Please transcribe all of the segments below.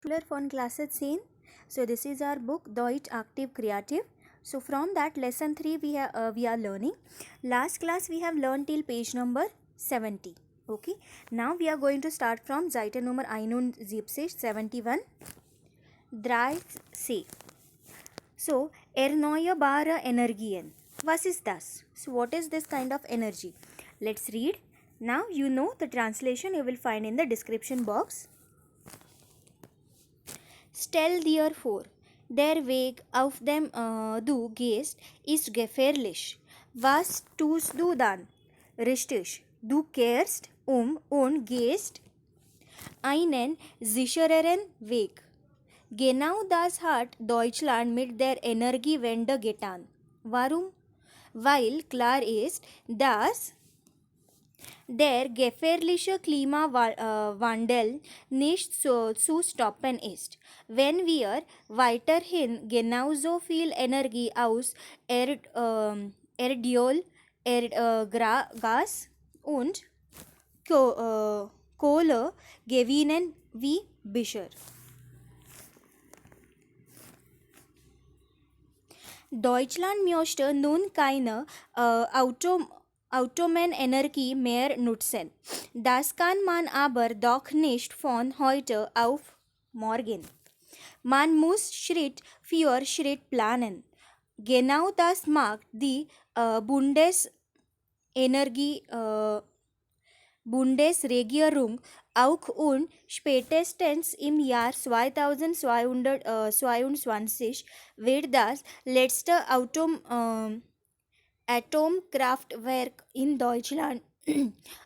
Von Classes 10. So this is our book Deutsch Active Creative. So from that lesson 3 we are learning. Last class we have learned till page number 70. Okay. Now we are going to start from Seite Nummer 71. 3c. So erneuerbare Energien. What is das? So what is this kind of energy? Let's read. Now you know the translation you will find in the description box. Stell dir vor, der Weg auf dem du gehst, ist gefährlich. Was tust du dann? Richtig, du kehrst und gehst einen sichereren Weg. Genau das hat Deutschland mit der Energiewende getan. Warum? Weil klar ist, dass der gefährliche Klimawandel nicht zu stoppen ist. Wenn wir weiterhin genauso viel Energie aus Erdöl, Gas und Kohle gewinnen wie bisher. Deutschland möchte nun keine Atomenergie mehr nutzen. Das kann man aber doch nicht von heute auf morgen. Man muss Schritt für Schritt planen. Genau das macht die Bundesregierung auch und spätestens im Jahr 2022 wird das letzte Atomkraftwerk in Deutschland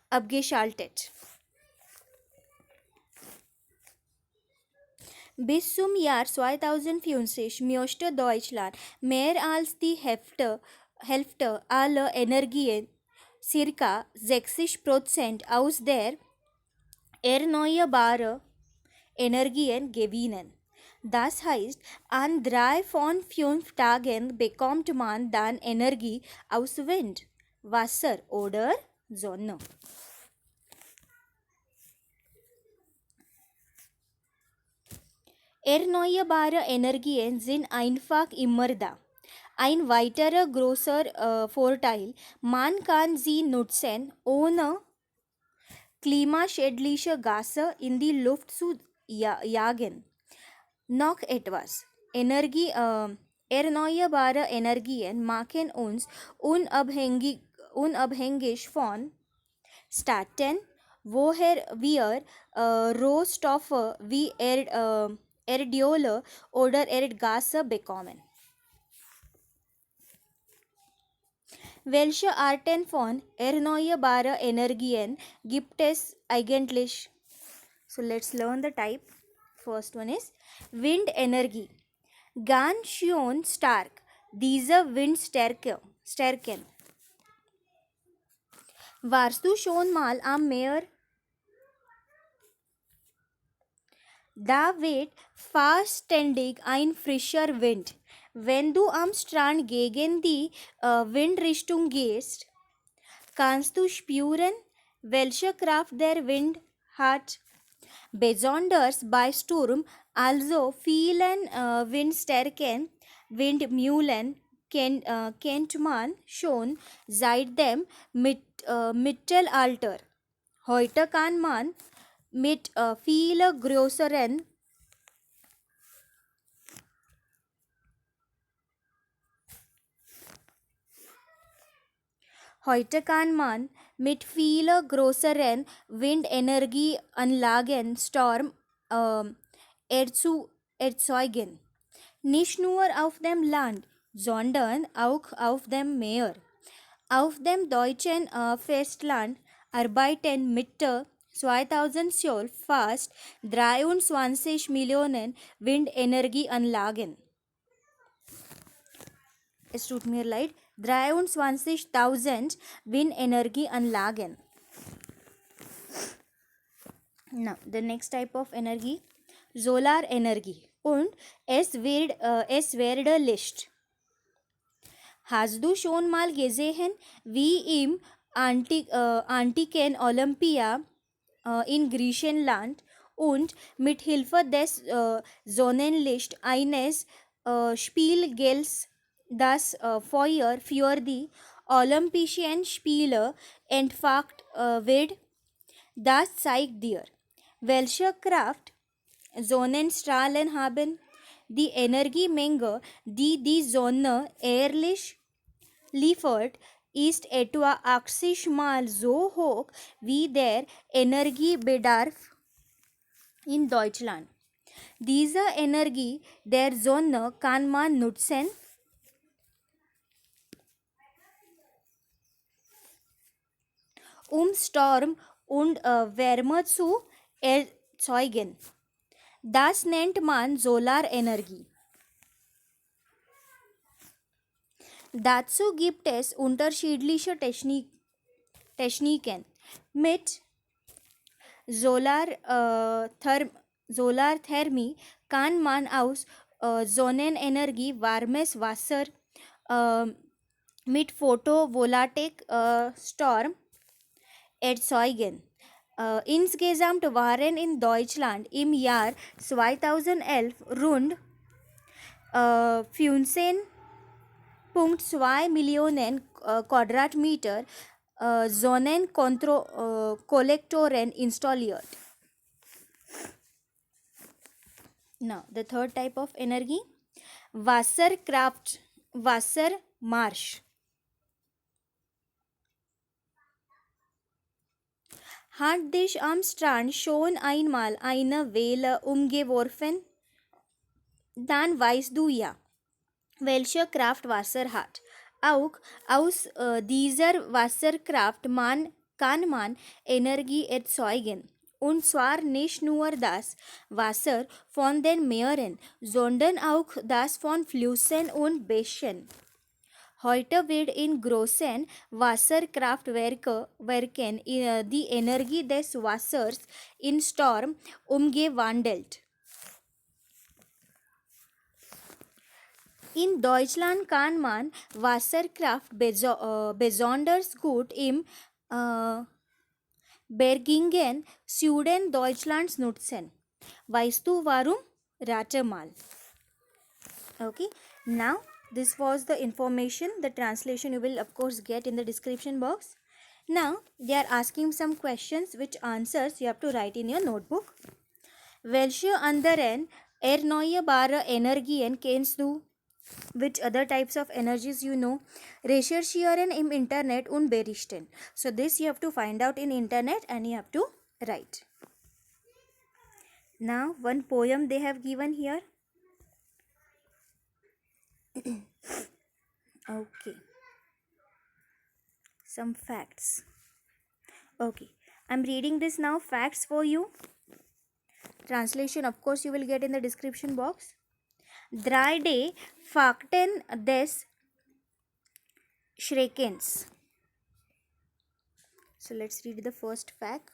abgeschaltet. Bis zum Jahr 2050 möchte Deutschland mehr als die Hälfte aller Energien, circa 60%, aus der erneuerbaren Energien gewinnen. Das heißt, an 3 von 5 Tagen bekommt man dann Energie aus Wind, Wasser oder Sonne. Erneuerbare Energien sind einfach immer da. Ein weiterer großer Vorteil, man kann sie nutzen, ohne klimaschädliche Gase in die Luft zu jagen. Noch etwas. Erneuerbare Energien machen uns unabhängig von Staaten, woher wir Rohstoffe wie Erdöl oder Erdgas bekommen. Welche Arten von erneuerbaren Energien gibt es eigentlich? So let's learn the type. First one is Windenergie. Ganz schön stark. Diese Windstärken. Warst du schon mal am Meer? Da weht fast ständig ein frischer Wind. Wenn du am Strand gegen die Windrichtung gehst, kannst du spüren, welche Kraft der Wind hat. Besonders bei Sturm, also vielen windstärken Windmühlen, kennt man schon seit dem Mittelalter. Heute kann man mit viel größeren Windenergieanlagen Strom erzeugen. Nicht nur auf dem Land, sondern auch auf dem Meer. Auf dem deutschen Festland arbeiten Mitte 2012 fast 23 Millionen Windenergieanlagen. Es tut mir leid, 23.000 Windenergieanlagen. Now, the next type of energy, Solarenergie. Und es werde Licht. Hast du schon mal gesehen, wie im antiken Olympia in Griechenland und Mithilfe des Sonnenlicht eines Spielgelds das Feuer für die Olympischen Spiele entfacht wird. Das zeigt dir, welche Kraft Sonnenstrahlen haben. Die Energiemenge, die die Sonne ehrlich liefert, ist etwa 80 Mal so hoch wie der Energiebedarf in Deutschland. Diese Energie der Sonne kann man nutzen, um Sturm und Wärme zu erzeugen. Das nennt man Solarenergie. Dazu gibt es unterschiedliche Techniken. Mit Solarthermie kann man aus Sonnenenergie warmes Wasser äh, mit Photovoltaik Storm erzeugen. Insgesamt waren in Deutschland im Jahr 2011 rund 15,2 Millionen Quadratmeter Sonnenkollektoren installiert. Now, the third type of energy, Wasserkraft, Wassermarsch. Hat dich am Strand schon einmal eine Welle umgeworfen? Dann weißt du ja, welche Kraft Wasser hat. Auch aus dieser Wasserkraft kann man Energie erzeugen. Und zwar nicht nur das Wasser von den Meeren, sondern auch das von Flüssen und Bächen. Heute wird in großen Wasserkraftwerken die Energie des Wassers in Strom umgewandelt. In Deutschland kann man Wasserkraft besonders gut im Bergingen, Süden Deutschlands nutzen. Weißt du warum? Rate mal. Okay, now this was the information. The translation you will of course get in the description box. Now they are asking some questions which answers you have to write in your notebook. Welche anderen erneuerbare Energien kennst du? Which other types of energies you know? Recherchieren im Internet und berichten. So this you have to find out in internet and you have to write. Now one poem they have given here. Okay. Some facts. Okay. I'm reading this now, facts for you. Translation of course you will get in the description box. Drei Fakten des Schreckens. So let's read the first fact.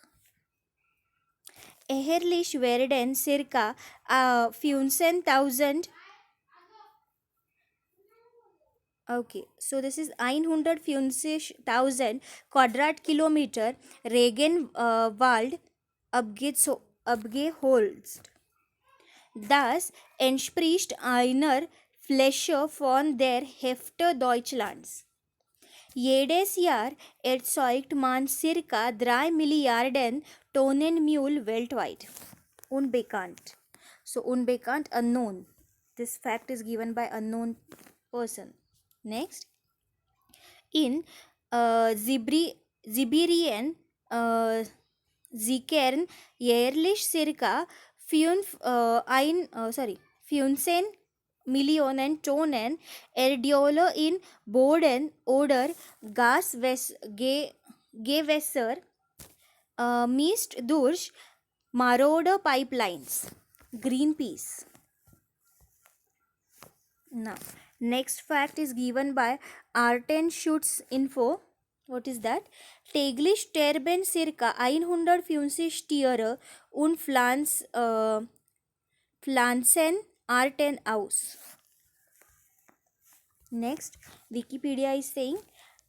Jährlich werden circa 15.000. Okay, so this is 150.000 Quadratkilometer Regenwald abgeholzt. Das entspricht einer Fläche von der Hälfte Deutschlands. Jedes Jahr erzeugt man circa 3 Milliarden Tonnen Müll weltweit. Unbekannt. So unbekannt, unknown. This fact is given by unknown person. Next. In Sibirien sickern jährlich circa 15 Millionen Tonnen Erdöl in Boden oder Gewässer mischt durch marode Pipelines. Greenpeace. Now, next fact is given by Artenschutzinfo. What is that? Täglich sterben circa 150 Tiere und Pflanzenarten aus. Next, Wikipedia is saying,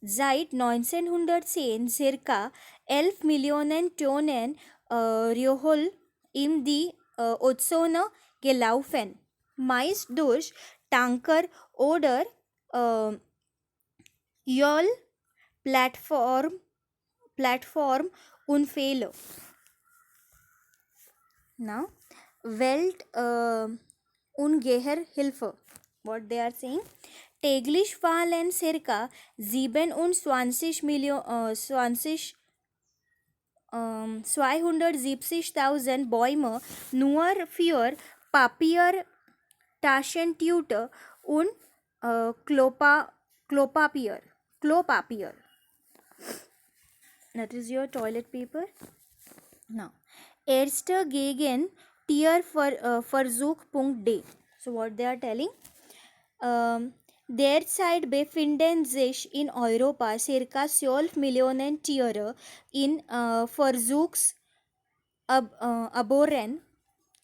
seit 1910 circa 11 Millionen Tonnen Rohöl im die Ozone gelaufen. Meist durch Tanker oder Öl Plattformunfälle. Now, Welt Hilfe. What they are saying? Täglich fallen circa 27 Million, 270.000 Bäume nur für Papier, Taschentücher und Klopapier. That is your toilet paper. Now, erster gegen Tierversuch.de. So what they are telling? Derzeit befinden sich in Europa circa 12 Millionen Tiere in Versuchsaborren,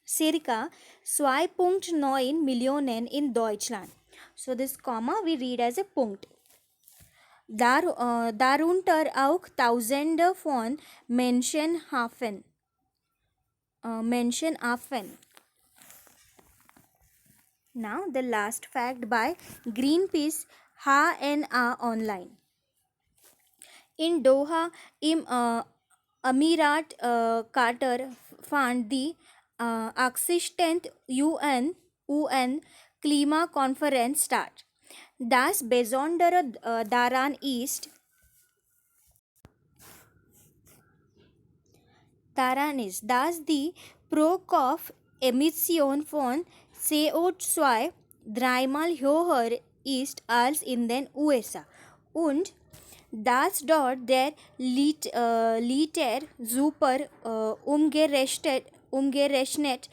circa 2,9 Millionen in Deutschland. So this comma we read as a Punkt. Darunter auch Tausende von Menschenaffen. Now the last fact by Greenpeace HNA online. In Doha, im Emirat Qatar fand die 80. UN Klimakonferenz statt. Das Besondere daran ist, dass die Pro-Kopf-Emission von CO2 dreimal höher ist als in den USA und dass dort der Liter super umgerechnet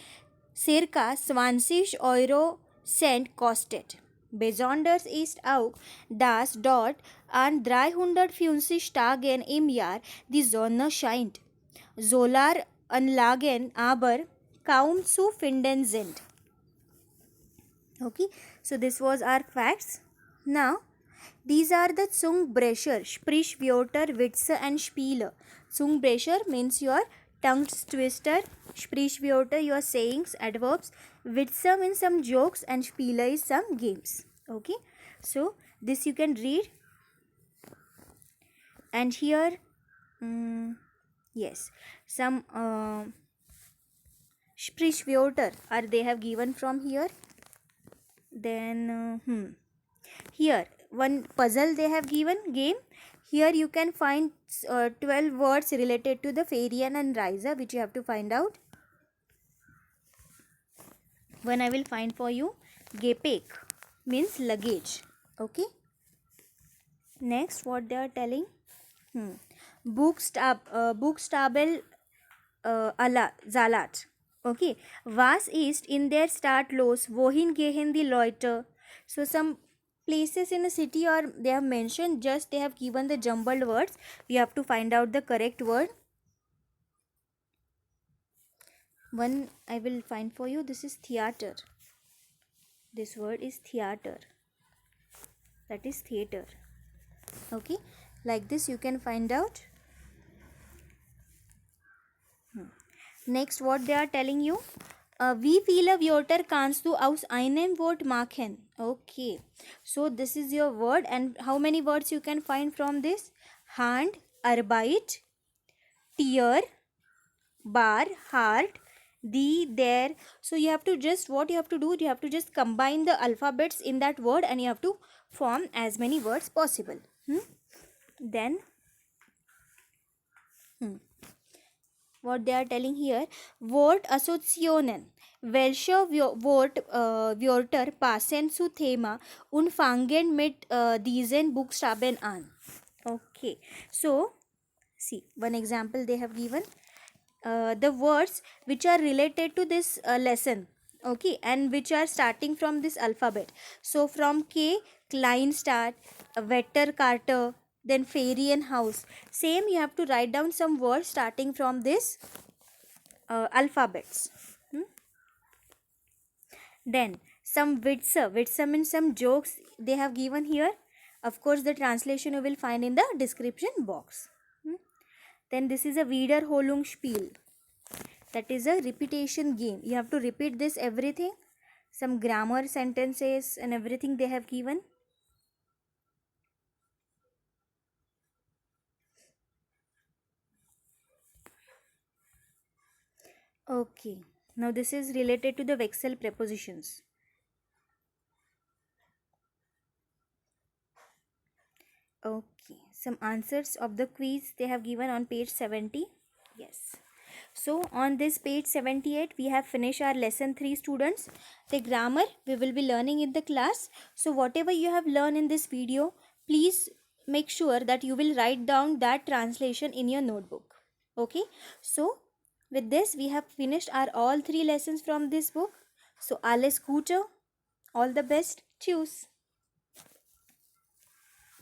circa 20 Euro Cent kostet. Besonders ist auch, dass dort an 350 Tagen im Jahr die Sonne scheint. Solaranlagen aber kaum zu finden sind. Okay, so this was our facts. Now, these are the Zungenbrecher, Sprichwörter, Witze and Spiele. Zungenbrecher means your tongue twister, Sprichwörter your sayings, adverbs, Witze means some jokes and Spiele is some games. Okay, so this you can read. And here, yes, some Sprichwörter are they have given from here. Then here one puzzle they have given game. Here you can find 12 words related to the Ferian and Reise which you have to find out. One I will find for you. Gepäck means luggage. Okay. Next what they are telling? Buchstabel Zalat. Okay. Was ist in der Stadt los? Wohin gehen die Leute? So some places in a city or they have mentioned, just they have given the jumbled words. We have to find out the correct word. One I will find for you. This is theater. This word is theater. That is theater. Okay. Like this you can find out. Next what they are telling you. Wie viele Wörter kannst du aus einem Wort machen? Okay. So this is your word and how many words you can find from this? Hand, Arbeit, Tier, Bar, Heart, the, there. So you have to just, what you have to do, you have to just combine the alphabets in that word and you have to form as many words possible. Then what they are telling here, Wortassoziationen. Welche Wörter passen zu Thema und fangen mit diesen Buchstaben an? Okay, so see one example they have given. The words which are related to this lesson, okay, and which are starting from this alphabet. So from K, Kleinstadt, Wetterkarte, then Ferienhaus. Same you have to write down some words starting from this alphabets. Then some Witze means some jokes they have given here. Of course the translation you will find in the description box. Then this is a Wiederholungsspiel. That is a repetition game. You have to repeat this everything, some grammar sentences and everything they have given. Okay, now this is related to the vexel prepositions. Okay, some answers of the quiz they have given on page 70. Yes. So on this page 78 we have finished our lesson 3 students. The grammar we will be learning in the class. So whatever you have learned in this video, please make sure that you will write down that translation in your notebook. Okay. So with this we have finished our all 3 lessons from this book. So alles Gute, all the best, choose.